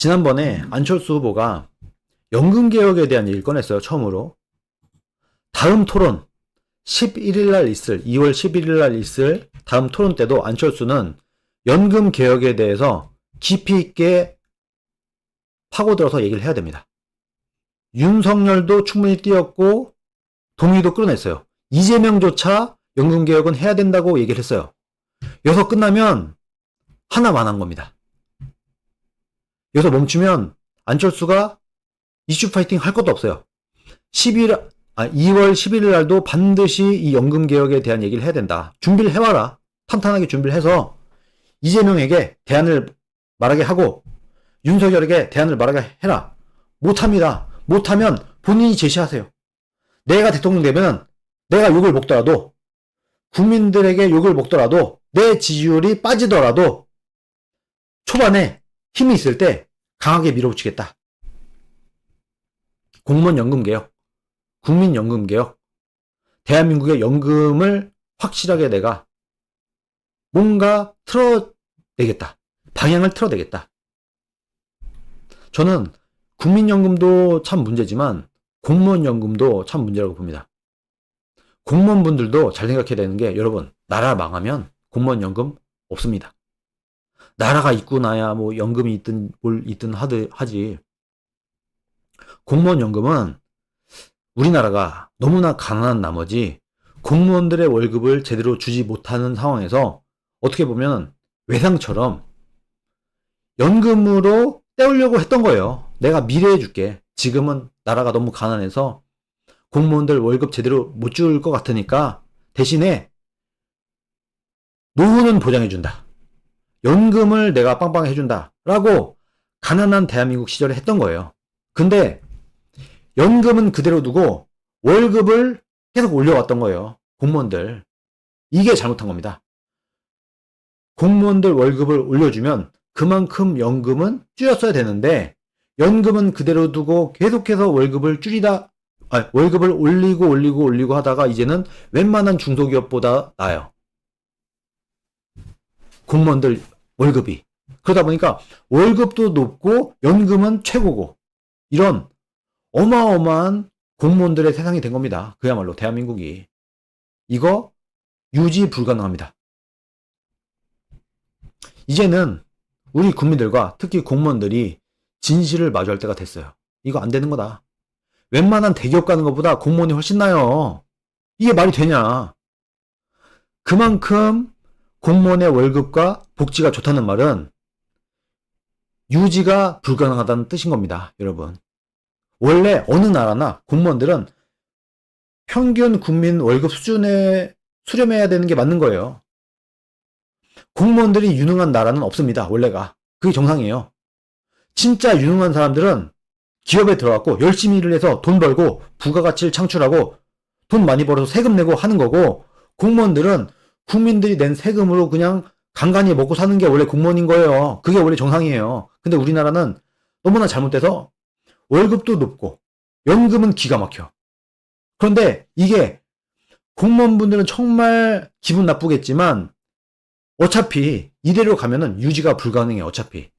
지난번에 안철수 후보가 연금개혁에 대한 얘기를 꺼냈어요. 처음으로. 다음 토론 11일 날 있을 2월 11일 날 있을 다음 토론 때도 안철수는 연금개혁에 대해서 깊이 있게 파고들어서 얘기를 해야 됩니다. 윤석열도 충분히 뛰었고 동의도 끌어냈어요. 이재명조차 연금개혁은 해야 된다고 얘기를 했어요. 여기서 끝나면 하나만 한 겁니다. 여기서 멈추면 안철수가 이슈 파이팅 할 것도 없어요. 2월 11일 날도 반드시 이 연금개혁에 대한 얘기를 해야 된다. 준비를 해와라. 탄탄하게 준비를 해서 이재명에게 대안을 말하게 하고 윤석열에게 대안을 말하게 해라. 못합니다. 못하면 본인이 제시하세요. 내가 대통령 되면 내가 욕을 먹더라도 국민들에게 욕을 먹더라도 내 지지율이 빠지더라도 초반에 힘이 있을 때 강하게 밀어붙이겠다. 공무원 연금개혁, 국민연금개혁, 대한민국의 연금을 확실하게 내가 뭔가 틀어내겠다. 방향을 틀어내겠다. 저는 국민연금도 참 문제지만 공무원연금도 참 문제라고 봅니다. 공무원분들도 잘 생각해야 되는 게 여러분, 나라 망하면 공무원연금 없습니다. 나라가 있고 나야 뭐 연금이 있든 뭘 있든 하지. 공무원연금은 우리나라가 너무나 가난한 나머지 공무원들의 월급을 제대로 주지 못하는 상황에서 어떻게 보면 외상처럼 연금으로 떼우려고 했던 거예요. 내가 미래에 줄게. 지금은 나라가 너무 가난해서 공무원들 월급 제대로 못 줄 것 같으니까 대신에 노후는 보장해준다. 연금을 내가 빵빵 해준다. 라고 가난한 대한민국 시절에 했던 거예요. 근데 연금은 그대로 두고 월급을 계속 올려왔던 거예요. 공무원들. 이게 잘못한 겁니다. 공무원들 월급을 올려주면 그만큼 연금은 줄였어야 되는데 연금은 그대로 두고 계속해서 월급을 월급을 올리고 하다가 이제는 웬만한 중소기업보다 나아요. 공무원들 월급이. 그러다 보니까 월급도 높고 연금은 최고고 이런 어마어마한 공무원들의 세상이 된 겁니다. 그야말로 대한민국이. 이거 유지 불가능합니다. 이제는 우리 국민들과 특히 공무원들이 진실을 마주할 때가 됐어요. 이거 안 되는 거다. 웬만한 대기업 가는 것보다 공무원이 훨씬 나아요. 이게 말이 되냐. 그만큼 공무원의 월급과 복지가 좋다는 말은 유지가 불가능하다는 뜻인 겁니다. 여러분. 원래 어느 나라나 공무원들은 평균 국민 월급 수준에 수렴해야 되는 게 맞는 거예요. 공무원들이 유능한 나라는 없습니다. 원래가. 그게 정상이에요. 진짜 유능한 사람들은 기업에 들어갔고 열심히 일을 해서 돈 벌고 부가가치를 창출하고 돈 많이 벌어서 세금 내고 하는 거고 공무원들은 국민들이 낸 세금으로 그냥 간간히 먹고 사는 게 원래 공무원인 거예요. 그게 원래 정상이에요. 근데 우리나라는 너무나 잘못돼서 월급도 높고 연금은 기가 막혀. 그런데 이게 공무원분들은 정말 기분 나쁘겠지만 어차피 이대로 가면은 유지가 불가능해요. 어차피.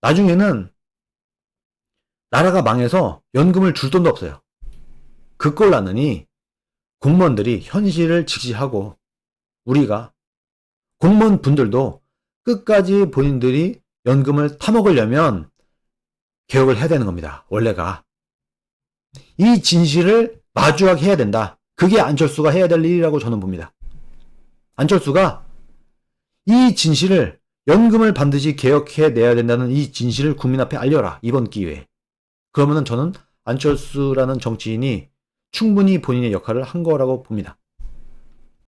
나중에는 나라가 망해서 연금을 줄 돈도 없어요. 그걸 아느니 공무원들이 현실을 직시하고 우리가 공무원 분들도 끝까지 본인들이 연금을 타먹으려면 개혁을 해야 되는 겁니다. 원래가. 이 진실을 마주하게 해야 된다. 그게 안철수가 해야 될 일이라고 저는 봅니다. 안철수가 이 진실을 연금을 반드시 개혁해내야 된다는 이 진실을 국민 앞에 알려라. 이번 기회에. 그러면은 저는 안철수라는 정치인이 충분히 본인의 역할을 한 거라고 봅니다.